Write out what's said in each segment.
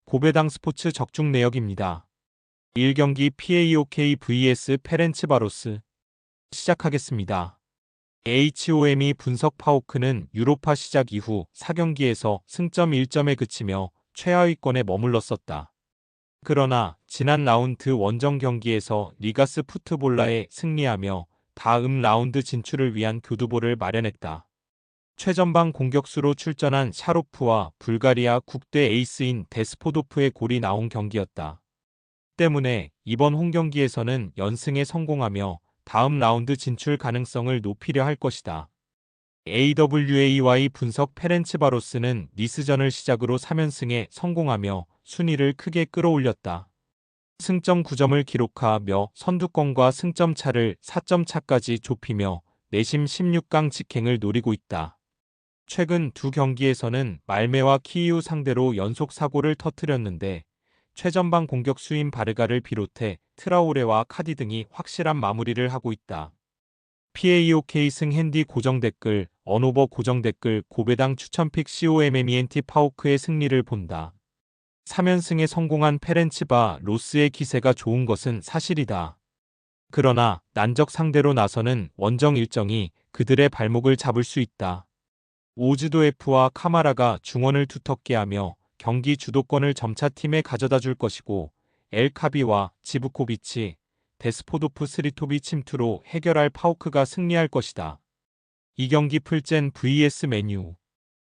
고배당 스포츠 적중 내역입니다. 1경기 PAOK vs 페렌츠바로스 시작하겠습니다. HOM이 분석 파오크는 유로파 시작 이후 4경기에서 승점 1점에 그치며 최하위권에 머물렀었다. 그러나 지난 라운드 원정 경기에서 리가스 푸트볼라에 승리하며 다음 라운드 진출을 위한 교두보를 마련했다. 최전방 공격수로 출전한 샤로프와 불가리아 국대 에이스인 데스포도프의 골이 나온 경기였다. 때문에 이번 홈경기에서는 연승에 성공하며 다음 라운드 진출 가능성을 높이려 할 것이다. AWAY 분석 페렌츠바로스는 니스전을 시작으로 3연승에 성공하며 순위를 크게 끌어올렸다. 승점 9점을 기록하며 선두권과 승점 차를 4점 차까지 좁히며 내심 16강 직행을 노리고 있다. 최근 두 경기에서는 말메와 키이우 상대로 연속 사고를 터뜨렸는데 최전방 공격수인 바르가를 비롯해 트라오레와 카디 등이 확실한 마무리를 하고 있다. PAOK 승 핸디 고정 댓글, 언오버 고정 댓글, 고배당 추천픽 COMMENT 파오크의 승리를 본다. 3연승에 성공한 페렌츠바 로스의 기세가 좋은 것은 사실이다. 그러나 난적 상대로 나서는 원정 일정이 그들의 발목을 잡을 수 있다. 오즈도에프와 카마라가 중원을 두텁게 하며 경기 주도권을 점차 팀에 가져다 줄 것이고 엘카비와 지브코비치, 데스포도프 스리토비 침투로 해결할 파오크가 승리할 것이다. 이 경기 풀젠 vs 메뉴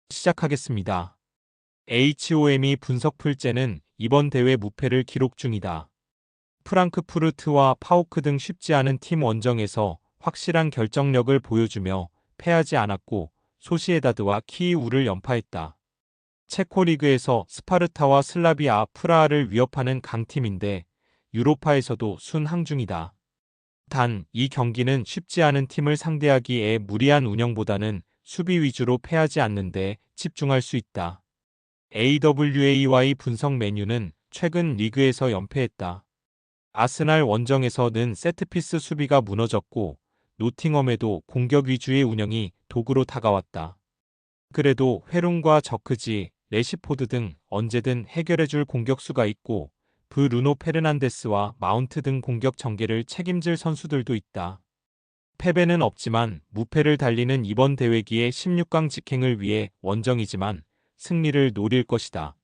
시작하겠습니다. HOM이 분석 풀젠은 이번 대회 무패를 기록 중이다. 프랑크푸르트와 파오크 등 쉽지 않은 팀 원정에서 확실한 결정력을 보여주며 패하지 않았고 소시에다드와 키이우를 연파했다. 체코 리그에서 스파르타와 슬라비아 프라하를 위협하는 강팀인데 유로파에서도 순항 중이다. 단, 이 경기는 쉽지 않은 팀을 상대하기에 무리한 운영보다는 수비 위주로 패하지 않는데 집중할 수 있다. AWAY 분석 메뉴는 최근 리그에서 연패했다. 아스날 원정에서는 세트피스 수비가 무너졌고 노팅엄에도 공격 위주의 운영이 도구로 다가왔다. 그래도 회룬과 저크지, 레시포드 등 언제든 해결해줄 공격수가 있고 브루노 페르난데스와 마운트 등 공격 전개를 책임질 선수들도 있다. 패배는 없지만 무패를 달리는 이번 대회기의 16강 직행을 위해 원정이지만 승리를 노릴 것이다.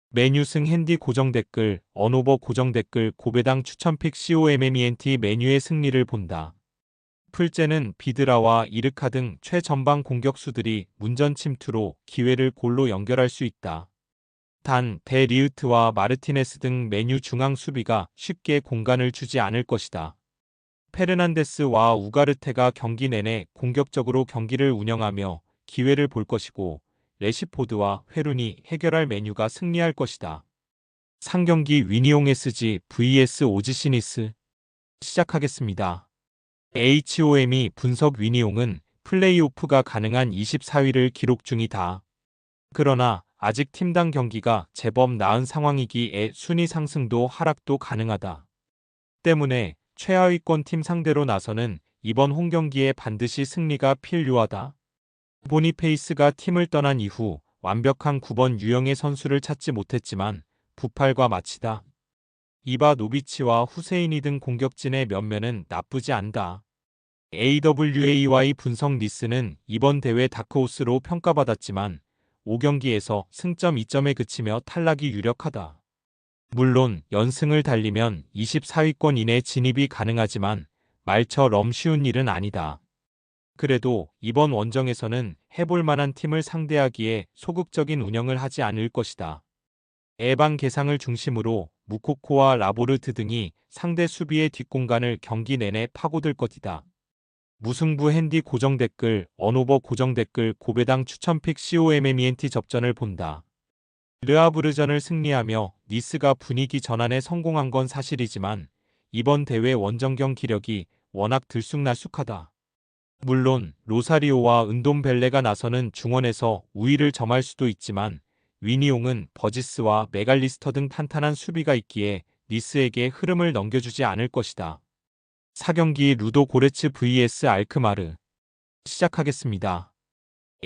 메뉴승 핸디 고정 댓글, 언오버 고정 댓글, 고배당 추천픽 COMMENT 메뉴의 승리를 본다. 풀제는 비드라와 이르카 등 최전방 공격수들이 문전 침투로 기회를 골로 연결할 수 있다. 단, 데리우트와 마르티네스 등 메뉴 중앙 수비가 쉽게 공간을 주지 않을 것이다. 페르난데스와 우가르테가 경기 내내 공격적으로 경기를 운영하며 기회를 볼 것이고 레시포드와 회룬이 해결할 메뉴가 승리할 것이다. 상경기 위니옹 SG vs 오지시니스 시작하겠습니다. HOM이 분석 위니옹은 플레이오프가 가능한 24위를 기록 중이다. 그러나 아직 팀당 경기가 제법 나은 상황이기에 순위 상승도 하락도 가능하다. 때문에 최하위권 팀 상대로 나서는 이번 홈경기에 반드시 승리가 필요하다. 보니페이스가 팀을 떠난 이후 완벽한 9번 유형의 선수를 찾지 못했지만 부팔과 마치다. 이바 노비치와 후세이니 등 공격진의 면면은 나쁘지 않다. AWAY 분석 리스는 이번 대회 다크호스로 평가받았지만 5경기에서 승점 2점에 그치며 탈락이 유력하다. 물론 연승을 달리면 24위권 이내 진입이 가능하지만 말처럼 쉬운 일은 아니다. 그래도 이번 원정에서는 해볼 만한 팀을 상대하기에 소극적인 운영을 하지 않을 것이다. 에반 개상을 중심으로 무코코와 라보르트 등이 상대 수비의 뒷공간을 경기 내내 파고들 것이다. 무승부 핸디 고정 댓글, 언오버 고정 댓글, 고배당 추천픽 COMMENT 접전을 본다. 르아브르전을 승리하며 니스가 분위기 전환에 성공한 건 사실이지만 이번 대회 원정경 기력이 워낙 들쑥날쑥하다. 물론 로사리오와 은돔벨레가 나서는 중원에서 우위를 점할 수도 있지만 위니옹은 버지스와 메갈리스터 등 탄탄한 수비가 있기에 니스에게 흐름을 넘겨주지 않을 것이다. 4경기 루도 고레츠 vs 알크마르 시작하겠습니다.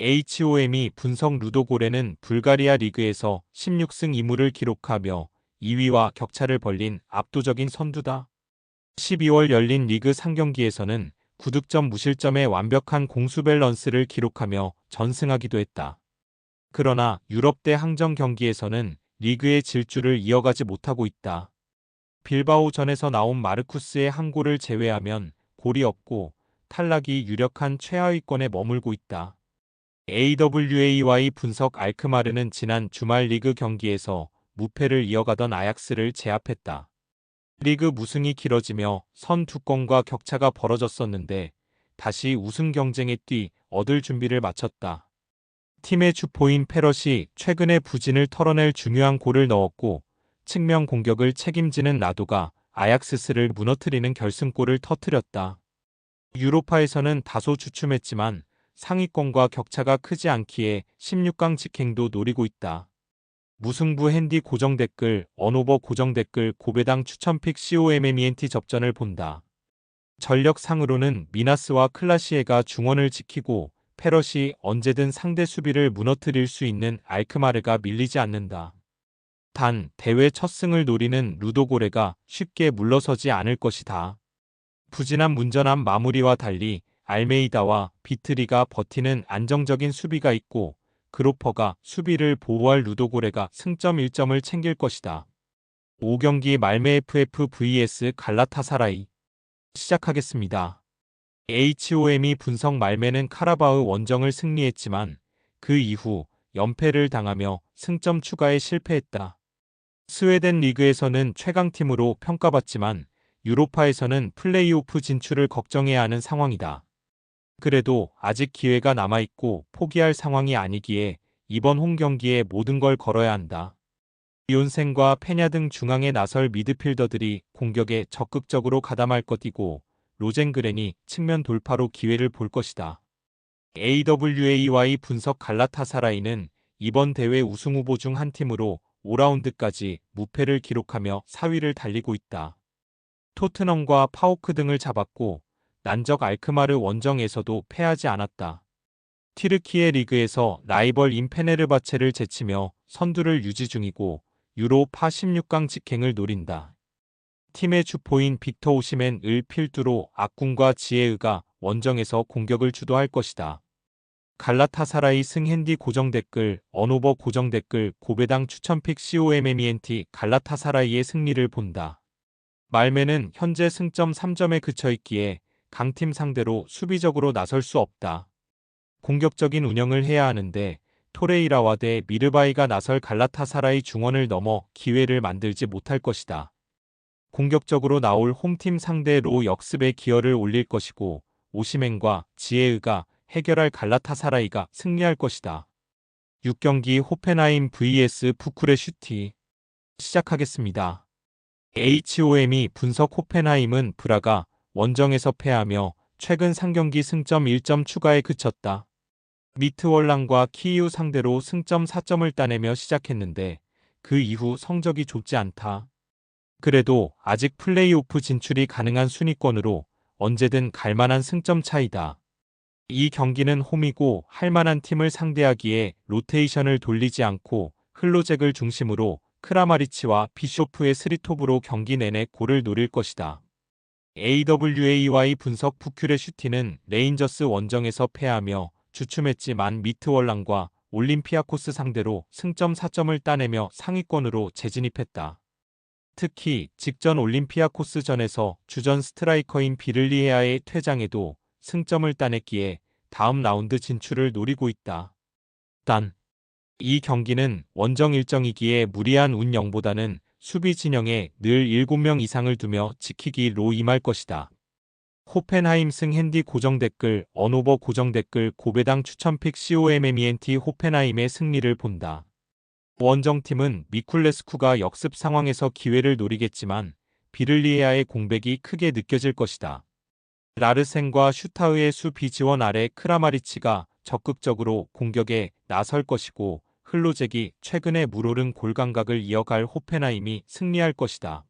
HOM이 분석 루도고레는 불가리아 리그에서 16승 2무를 기록하며 2위와 격차를 벌린 압도적인 선두다. 12월 열린 리그 상경기에서는 9득점 무실점의 완벽한 공수 밸런스를 기록하며 전승하기도 했다. 그러나 유럽대 항정 경기에서는 리그의 질주를 이어가지 못하고 있다. 빌바오전에서 나온 마르쿠스의 한 골을 제외하면 골이 없고 탈락이 유력한 최하위권에 머물고 있다. AWAY 분석 알크마르는 지난 주말 리그 경기에서 무패를 이어가던 아약스를 제압했다. 리그 무승이 길어지며 선 두 건과 격차가 벌어졌었는데 다시 우승 경쟁에 얻을 준비를 마쳤다. 팀의 주포인 페럿이 최근에 부진을 털어낼 중요한 골을 넣었고 측면 공격을 책임지는 라도가 아약스를 무너뜨리는 결승골을 터뜨렸다. 유로파에서는 다소 주춤했지만 상위권과 격차가 크지 않기에 16강 직행도 노리고 있다. 무승부 핸디 고정 댓글, 언오버 고정 댓글, 고배당 추천픽 COMMENT 접전을 본다. 전력상으로는 미나스와 클라시에가 중원을 지키고 페럿이 언제든 상대 수비를 무너뜨릴 수 있는 알크마르가 밀리지 않는다. 단, 대회 첫 승을 노리는 루도고레가 쉽게 물러서지 않을 것이다. 부진한 문전한 마무리와 달리 알메이다와 비트리가 버티는 안정적인 수비가 있고 그로퍼가 수비를 보호할 루도고레가 승점 1점을 챙길 것이다. 5경기 말메 FF vs 갈라타사라이 시작하겠습니다. HOM이 분석 말메는 카라바흐 원정을 승리했지만 그 이후 연패를 당하며 승점 추가에 실패했다. 스웨덴 리그에서는 최강팀으로 평가받지만 유로파에서는 플레이오프 진출을 걱정해야 하는 상황이다. 그래도 아직 기회가 남아있고 포기할 상황이 아니기에 이번 홈 경기에 모든 걸 걸어야 한다. 이온센과 페냐 등 중앙에 나설 미드필더들이 공격에 적극적으로 가담할 것이고 로젠그렌이 측면 돌파로 기회를 볼 것이다. AWAY 분석 갈라타사라이는 이번 대회 우승 후보 중 한 팀으로 5라운드까지 무패를 기록하며 4위를 달리고 있다. 토트넘과 파오크 등을 잡았고 난적 알크마르 원정에서도 패하지 않았다. 튀르키예 리그에서 라이벌인 페네르바체를 제치며 선두를 유지 중이고 유로파 16강 직행을 노린다. 팀의 주포인 빅터 오시멘을 필두로 악군과 지에으가 원정에서 공격을 주도할 것이다. 갈라타사라이 승 핸디 고정 댓글, 언오버 고정 댓글, 고배당 추천픽 COMMENT 갈라타사라이의 승리를 본다. 말메는 현재 승점 3점에 그쳐있기에 강팀 상대로 수비적으로 나설 수 없다. 공격적인 운영을 해야 하는데 토레이라와 대 미르바이가 나설 갈라타사라이 중원을 넘어 기회를 만들지 못할 것이다. 공격적으로 나올 홈팀 상대로 역습에 기여를 올릴 것이고 오시멘과 지에으가 해결할 갈라타사라이가 승리할 것이다. 6경기 호펜하임 vs 부쿠레슈티 시작하겠습니다. HOM이 분석 호펜하임은 브라가 원정에서 패하며 최근 3경기 승점 1점 추가에 그쳤다. 미트월랑과 키이우 상대로 승점 4점을 따내며 시작했는데 그 이후 성적이 좋지 않다. 그래도 아직 플레이오프 진출이 가능한 순위권으로 언제든 갈만한 승점 차이다. 이 경기는 홈이고 할만한 팀을 상대하기에 로테이션을 돌리지 않고 흘로잭을 중심으로 크라마리치와 비쇼프의 스리톱으로 경기 내내 골을 노릴 것이다. AWAY 분석 부큐레슈티는 레인저스 원정에서 패하며 주춤했지만 미트월랑과 올림피아코스 상대로 승점 4점을 따내며 상위권으로 재진입했다. 특히 직전 올림피아코스전에서 주전 스트라이커인 비를리에아의 퇴장에도 승점을 따냈기에 다음 라운드 진출을 노리고 있다. 단, 이 경기는 원정 일정이기에 무리한 운영보다는 수비 진영에 늘 7명 이상을 두며 지키기로 임할 것이다. 호펜하임 승 핸디 고정 댓글, 언오버 고정 댓글, 고배당 추천픽 COMMENT 호펜하임의 승리를 본다. 원정팀은 미쿨레스쿠가 역습 상황에서 기회를 노리겠지만 비를리에아의 공백이 크게 느껴질 것이다. 라르센과 슈타흐의 수비 지원 아래 크라마리치가 적극적으로 공격에 나설 것이고 흘로잭이 최근에 물오른 골 감각을 이어갈 호펜하임이 승리할 것이다.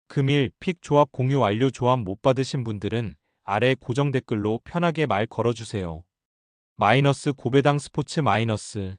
금일 픽 조합 공유 완료. 조합 못 받으신 분들은 아래 고정 댓글로 편하게 말 걸어주세요. 마이너스 고배당 스포츠 마이너스